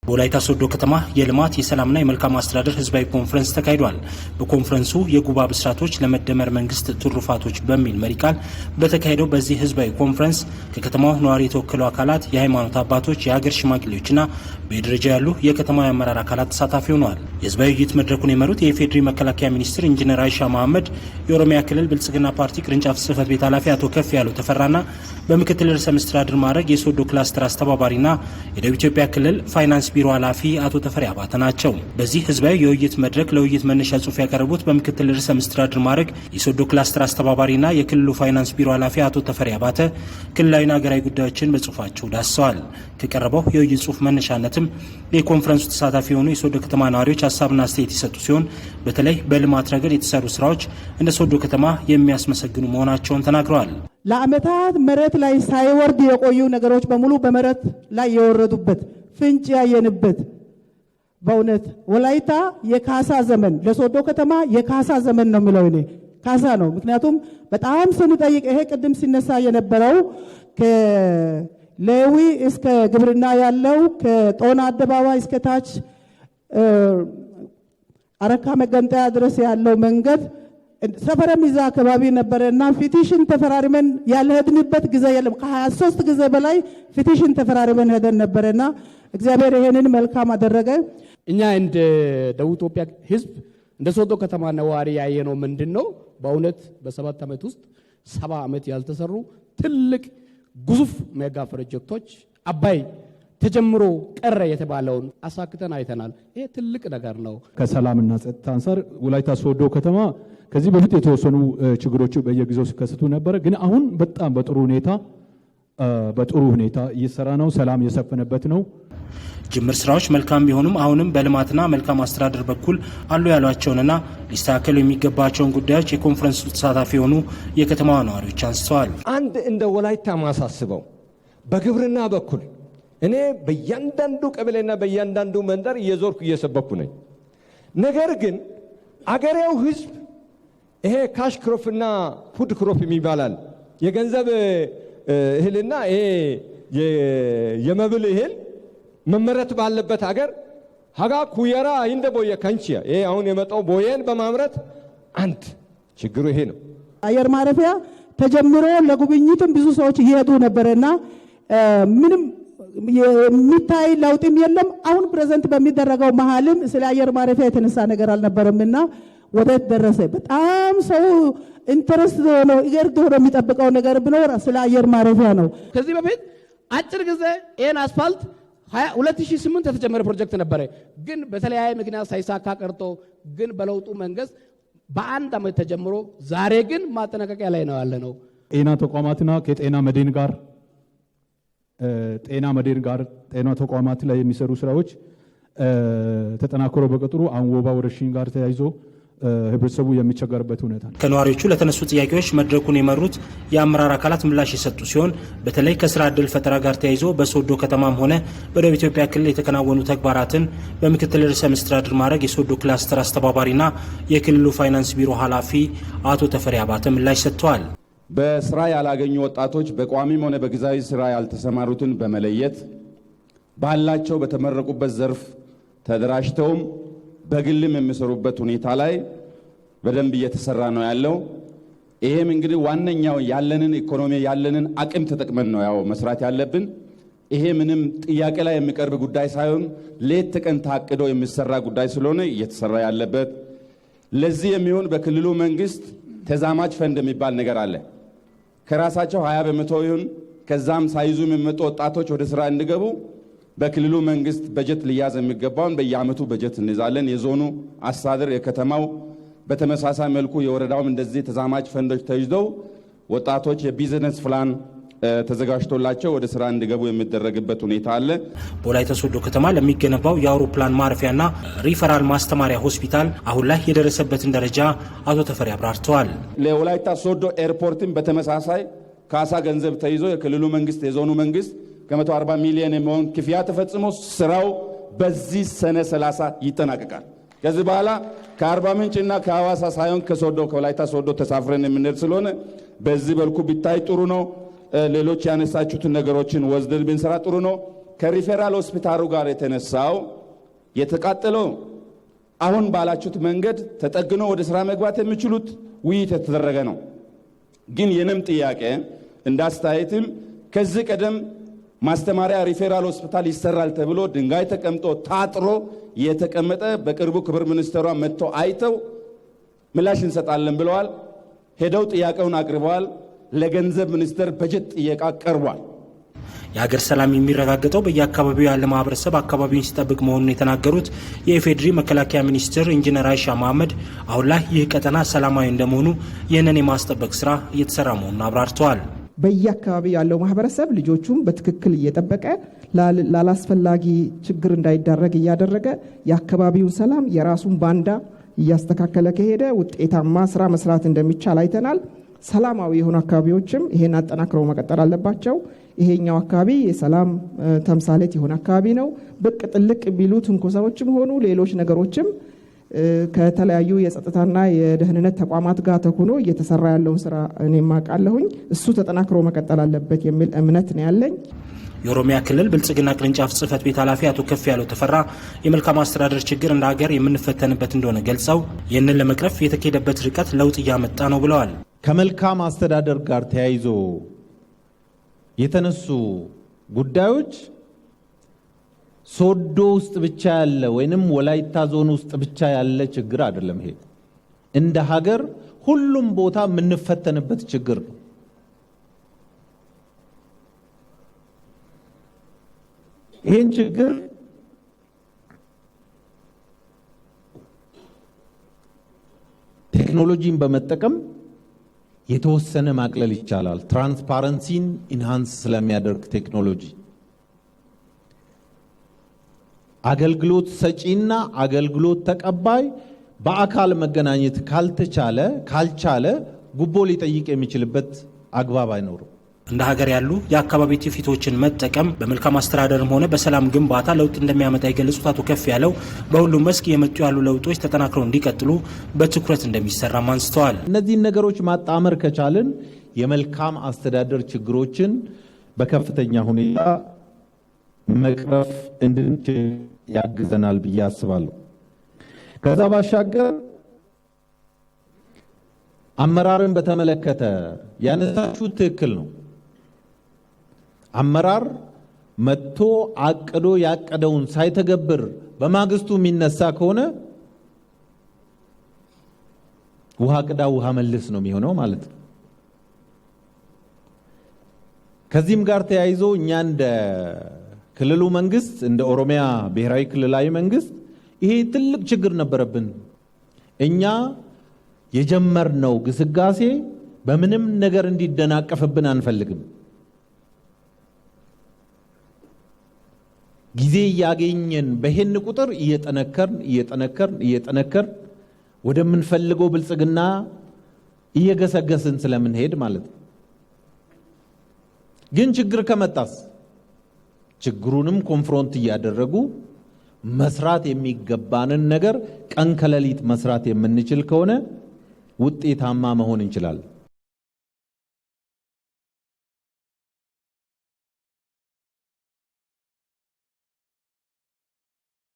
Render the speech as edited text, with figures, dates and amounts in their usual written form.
በወላይታ ሶዶ ከተማ የልማት የሰላምና የመልካም አስተዳደር ህዝባዊ ኮንፈረንስ ተካሂዷል። በኮንፈረንሱ የጉባ ብስራቶች ለመደመር መንግስት ትሩፋቶች በሚል መሪ ቃል በተካሄደው በዚህ ህዝባዊ ኮንፈረንስ ከከተማው ነዋሪ የተወከሉ አካላት፣ የሃይማኖት አባቶች፣ የሀገር ሽማግሌዎችና በደረጃ ያሉ የከተማው የአመራር አካላት ተሳታፊ ሆነዋል። የህዝባዊ ውይይት መድረኩን የመሩት የኢፌዴሪ መከላከያ ሚኒስትር ኢንጂነር አይሻ መሐመድ፣ የኦሮሚያ ክልል ብልጽግና ፓርቲ ቅርንጫፍ ጽህፈት ቤት ኃላፊ አቶ ከፍ ያለው ተፈራና በምክትል ርዕሰ መስተዳድር ማዕረግ የሶዶ ክላስተር አስተባባሪና የደቡብ ኢትዮጵያ ክልል ፋይናንስ ቢሮ ኃላፊ አቶ ተፈሪ አባተ ናቸው። በዚህ ህዝባዊ የውይይት መድረክ ለውይይት መነሻ ጽሑፍ ያቀረቡት በምክትል ርዕሰ መስተዳድር ማዕረግ የሶዶ ክላስተር አስተባባሪና የክልሉ ፋይናንስ ቢሮ ኃላፊ አቶ ተፈሪ አባተ ክልላዊና ሀገራዊ ጉዳዮችን በጽሁፋቸው ዳሰዋል። ከቀረበው የውይይት ጽሑፍ መነሻነትም የኮንፈረንሱ ተሳታፊ የሆኑ የሶዶ ከተማ ነዋሪዎች ሀሳብና አስተያየት የሰጡ ሲሆን በተለይ በልማት ረገድ የተሰሩ ስራዎች እንደ ሶዶ ከተማ የሚያስመሰግኑ መሆናቸውን ተናግረዋል። ለአመታት መሬት ላይ ሳይወርድ የቆዩ ነገሮች በሙሉ በመሬት ላይ የወረዱበት ፍንጭ ያየንበት በእውነት ወላይታ የካሳ ዘመን ለሶዶ ከተማ የካሳ ዘመን ነው የሚለው እኔ ካሳ ነው። ምክንያቱም በጣም ስንጠይቅ ይሄ ቅድም ሲነሳ የነበረው ከሌዊ እስከ ግብርና ያለው ከጦና አደባባይ እስከ ታች አረካ መገንጠያ ድረስ ያለው መንገድ ሰፈረም ይዛ አካባቢ ነበረና ፊቲሽን ተፈራርመን ያልሄድንበት ጊዜ የለም። ከ23 ጊዜ በላይ ፊቲሽን ተፈራርመን ሄደን ነበረና እግዚአብሔር ይሄንን መልካም አደረገ። እኛ እንደ ደቡብ ኢትዮጵያ ህዝብ እንደ ሶዶ ከተማ ነዋሪ ያየነው ምንድነው? በእውነት በ7 ዓመት ውስጥ 70 ዓመት ያልተሰሩ ትልቅ ግዙፍ ሜጋ ፕሮጀክቶች አባይ ተጀምሮ ቀረ የተባለውን አሳክተን አይተናል። ይሄ ትልቅ ነገር ነው። ከሰላምና ጸጥታ አንፃር ወላይታ ሶዶ ከተማ ከዚህ በፊት የተወሰኑ ችግሮች በየጊዜው ሲከሰቱ ነበር። ግን አሁን በጣም በጥሩ ሁኔታ እየሰራ ነው። ሰላም እየሰፈነበት ነው። ጅምር ስራዎች መልካም ቢሆኑም አሁንም በልማትና መልካም አስተዳደር በኩል አሉ ያሏቸውንና ሊስተካከሉ የሚገባቸውን ጉዳዮች የኮንፈረንሱ ተሳታፊ የሆኑ የከተማዋ ነዋሪዎች አንስተዋል። አንድ እንደ ወላይታ ማሳስበው በግብርና በኩል እኔ በእያንዳንዱ ቀበሌና በእያንዳንዱ መንደር እየዞርኩ እየሰበኩ ነኝ። ነገር ግን አገሬው ህዝብ ይሄ ካሽ ክሮፕና ፉድ ክሮፕ የሚባላል የገንዘብ እህልና ይሄ የመብል እህል መመረት ባለበት ሀገር ሀጋ ኩየራ እንደ ቦየ ካንቺያ ይሄ አሁን የመጣው ቦየን በማምረት አንድ ችግሩ ይሄ ነው። አየር ማረፊያ ተጀምሮ ለጉብኝትም ብዙ ሰዎች እየሄዱ ነበርና ምንም የሚታይ ለውጥም የለም። አሁን ፕሬዘንት በሚደረገው መሃልም ስለ አየር ማረፊያ የተነሳ ነገር አልነበረምና ወደት ደረሰ። በጣም ሰው ኢንተረስት ነው ይገርዶ የሚጠብቀው ነገር ቢኖር ስለ አየር ማረፊያ ነው። ከዚህ በፊት አጭር ጊዜ ይሄን አስፋልት 2008 የተጀመረ ፕሮጀክት ነበረ። ግን በተለያየ ምክንያት ሳይሳካ ቀርቶ ግን በለውጡ መንግስት በአንድ ዓመት ተጀምሮ ዛሬ ግን ማጠናቀቂያ ላይ ነው ያለነው። ጤና ተቋማትና ከጤና መድን ጋር ጤና ተቋማት ላይ የሚሰሩ ስራዎች ተጠናክሮ በቀጥሩ አንወባ ወረርሽኝ ጋር ተያይዞ ህብረተሰቡ የሚቸገርበት ሁኔታ ነው። ከነዋሪዎቹ ለተነሱ ጥያቄዎች መድረኩን የመሩት የአመራር አካላት ምላሽ የሰጡ ሲሆን በተለይ ከስራ ዕድል ፈጠራ ጋር ተያይዞ በሶዶ ከተማም ሆነ በደቡብ ኢትዮጵያ ክልል የተከናወኑ ተግባራትን በምክትል ርዕሰ መስተዳድር ማዕረግ የሶዶ ክላስተር አስተባባሪና የክልሉ ፋይናንስ ቢሮ ኃላፊ አቶ ተፈሪ አባተ ምላሽ ሰጥተዋል። በስራ ያላገኙ ወጣቶች በቋሚም ሆነ በጊዜያዊ ስራ ያልተሰማሩትን በመለየት ባላቸው በተመረቁበት ዘርፍ ተደራጅተውም በግልም የሚሰሩበት ሁኔታ ላይ በደንብ እየተሰራ ነው ያለው። ይሄም እንግዲህ ዋነኛው ያለንን ኢኮኖሚ ያለንን አቅም ተጠቅመን ነው ያው መስራት ያለብን። ይሄ ምንም ጥያቄ ላይ የሚቀርብ ጉዳይ ሳይሆን ሌት ተቀን ታቅዶ የሚሰራ ጉዳይ ስለሆነ እየተሰራ ያለበት። ለዚህ የሚሆን በክልሉ መንግስት ተዛማጅ ፈንድ የሚባል ነገር አለ። ከራሳቸው 20% ይሁን ከዛም ሳይዙ የሚመጡ ወጣቶች ወደ ስራ እንዲገቡ በክልሉ መንግስት በጀት ሊያዝ የሚገባውን በየአመቱ በጀት እንይዛለን። የዞኑ አስተዳደር የከተማው በተመሳሳይ መልኩ የወረዳውም እንደዚህ ተዛማጅ ፈንዶች ተይዘው ወጣቶች የቢዝነስ ፕላን ተዘጋጅቶላቸው ወደ ስራ እንዲገቡ የሚደረግበት ሁኔታ አለ። በወላይታ ሶዶ ከተማ ለሚገነባው የአውሮፕላን ማረፊያና ሪፈራል ማስተማሪያ ሆስፒታል አሁን ላይ የደረሰበትን ደረጃ አቶ ተፈሪ አብራርተዋል። ለወላይታ ሶዶ ኤርፖርትም በተመሳሳይ ካሳ ገንዘብ ተይዞ የክልሉ መንግስት የዞኑ መንግስት ከ140 ሚሊዮን የሚሆን ክፍያ ተፈጽሞ ስራው በዚህ ሰኔ 30 ይጠናቀቃል። ከዚህ በኋላ ከአርባ ምንጭና ከሐዋሳ ሳይሆን ከሶዶ ከወላይታ ሶዶ ተሳፍረን የምንሄድ ስለሆነ በዚህ በልኩ ቢታይ ጥሩ ነው። ሌሎች ያነሳችሁትን ነገሮችን ወስደን ብንሰራ ጥሩ ነው። ከሪፌራል ሆስፒታሉ ጋር የተነሳው የተቃጠለው አሁን ባላችሁት መንገድ ተጠግኖ ወደ ስራ መግባት የሚችሉት ውይይት የተደረገ ነው። ግን የንም ጥያቄ እንዳስተያየትም ከዚህ ቀደም ማስተማሪያ ሪፌራል ሆስፒታል ይሰራል ተብሎ ድንጋይ ተቀምጦ ታጥሮ የተቀመጠ በቅርቡ ክብር ሚኒስትሯ መጥቶ አይተው ምላሽ እንሰጣለን ብለዋል። ሄደው ጥያቄውን አቅርበዋል። ለገንዘብ ሚኒስቴር በጀት ጥያቄ ቀርቧል። የሀገር ሰላም የሚረጋገጠው በየአካባቢው ያለ ማህበረሰብ አካባቢውን ሲጠብቅ መሆኑን የተናገሩት የኢፌዴሪ መከላከያ ሚኒስትር ኢንጂነር አይሻ መሐመድ አሁን ላይ ይህ ቀጠና ሰላማዊ እንደመሆኑ ይህንን የማስጠበቅ ስራ እየተሰራ መሆኑን አብራርተዋል። በየአካባቢው ያለው ማህበረሰብ ልጆቹን በትክክል እየጠበቀ ላላስፈላጊ ችግር እንዳይዳረግ እያደረገ የአካባቢውን ሰላም የራሱን ባንዳ እያስተካከለ ከሄደ ውጤታማ ስራ መስራት እንደሚቻል አይተናል። ሰላማዊ የሆኑ አካባቢዎችም ይሄን አጠናክረው መቀጠል አለባቸው። ይሄኛው አካባቢ የሰላም ተምሳሌት የሆነ አካባቢ ነው። ብቅ ጥልቅ ቢሉ ትንኮሳዎችም ሆኑ ሌሎች ነገሮችም ከተለያዩ የጸጥታና የደህንነት ተቋማት ጋር ተኩኖ እየተሰራ ያለውን ስራ እኔም አውቃለሁኝ። እሱ ተጠናክሮ መቀጠል አለበት የሚል እምነት ነው ያለኝ። የኦሮሚያ ክልል ብልጽግና ቅርንጫፍ ጽህፈት ቤት ኃላፊ አቶ ከፍያለው ተፈራ የመልካም አስተዳደር ችግር እንደ ሀገር የምንፈተንበት እንደሆነ ገልጸው ይህንን ለመቅረፍ የተካሄደበት ርቀት ለውጥ እያመጣ ነው ብለዋል። ከመልካም አስተዳደር ጋር ተያይዞ የተነሱ ጉዳዮች ሶዶ ውስጥ ብቻ ያለ ወይንም ወላይታ ዞን ውስጥ ብቻ ያለ ችግር አይደለም። ይሄ እንደ ሀገር ሁሉም ቦታ የምንፈተንበት ችግር ነው። ይህን ችግር ቴክኖሎጂን በመጠቀም የተወሰነ ማቅለል ይቻላል። ትራንስፓረንሲን ኢንሃንስ ስለሚያደርግ ቴክኖሎጂ አገልግሎት ሰጪና አገልግሎት ተቀባይ በአካል መገናኘት ካልቻለ ጉቦ ሊጠይቅ የሚችልበት አግባብ አይኖርም። እንደ ሀገር ያሉ የአካባቢ ትውፊቶችን መጠቀም በመልካም አስተዳደርም ሆነ በሰላም ግንባታ ለውጥ እንደሚያመጣ የገለጹት አቶ ከፍያለው በሁሉም መስክ የመጡ ያሉ ለውጦች ተጠናክረው እንዲቀጥሉ በትኩረት እንደሚሰራም አንስተዋል። እነዚህን ነገሮች ማጣመር ከቻልን የመልካም አስተዳደር ችግሮችን በከፍተኛ ሁኔታ መቅረፍ እንድንችል ያግዘናል ብዬ አስባለሁ። ከዛ ባሻገር አመራርን በተመለከተ ያነሳችሁት ትክክል ነው። አመራር መጥቶ አቅዶ ያቀደውን ሳይተገብር በማግስቱ የሚነሳ ከሆነ ውሃ ቅዳ ውሃ መልስ ነው የሚሆነው ማለት ነው። ከዚህም ጋር ተያይዞ እኛ እንደ ክልሉ መንግስት እንደ ኦሮሚያ ብሔራዊ ክልላዊ መንግስት ይሄ ትልቅ ችግር ነበረብን። እኛ የጀመርነው ግስጋሴ በምንም ነገር እንዲደናቀፍብን አንፈልግም። ጊዜ ያገኘን በሄን ቁጥር እየጠነከርን ወደምንፈልገው ብልጽግና እየገሰገስን ስለምንሄድ ማለት ነው። ግን ችግር ከመጣስ ችግሩንም ኮንፍሮንት እያደረጉ መስራት የሚገባንን ነገር ቀን ከሌሊት መስራት የምንችል ከሆነ ውጤታማ መሆን እንችላለን።